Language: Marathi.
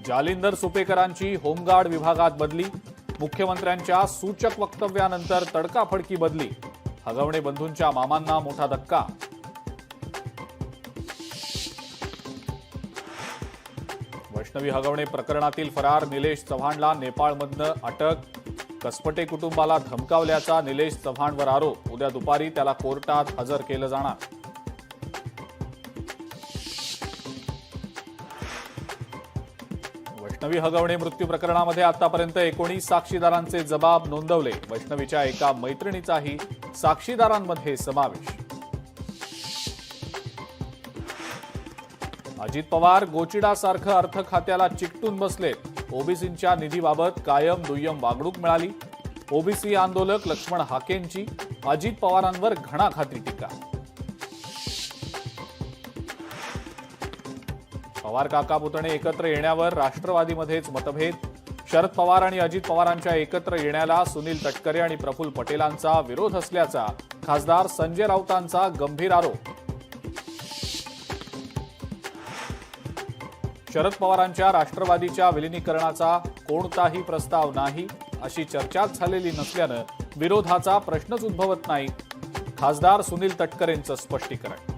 जालिंदर सुपेकरांची होमगार्ड विभागात बदली, मुख्यमंत्र्यांच्या सूचक वक्तव्यानंतर तडकाफडकी बदली, हगवणे बंधूंच्या मामांना मोठा धक्का. वैष्णवी हगवणे प्रकरणातील फरार निलेश चव्हाणला नेपाळमधनं अटक, कसपटे कुटुंबाला धमकावल्याचा निलेश चव्हाणवर आरोप. उद्या दुपारी त्याला कोर्टात हजर केलं जाणार. वैष्णवी हगवणे मृत्यू प्रकरणामध्ये आतापर्यंत 19 साक्षीदारांचे जबाब नोंदवले. वैष्णवीच्या एका मैत्रिणीचाही साक्षीदारांमध्ये समावेश. अजित पवार गोचिडासारखं अर्थ खात्याला चिकटून बसलेत. ओबीसींच्या निधीबाबत कायम दुय्यम वागणूक मिळाली. ओबीसी आंदोलक लक्ष्मण हाकेंची अजित पवारांवर घणाघाती टीका. पवार काका पुतणे एकत्र येण्यावर राष्ट्रवादीमध्येच मतभेद. शरद पवार आणि अजित पवारांच्या एकत्र येण्याला सुनील तटकरे आणि प्रफुल्ल पटेलांचा विरोध असल्याचा खासदार संजय राऊतांचा गंभीर आरोप. शरद पवारांच्या राष्ट्रवादीच्या विलिनीकरणाचा कोणताही प्रस्ताव नाही अशी चर्चाच झालेली नसल्यानं विरोधाचा प्रश्नच उद्भवत नाही. खासदार सुनील तटकरेंचं स्पष्टीकरण.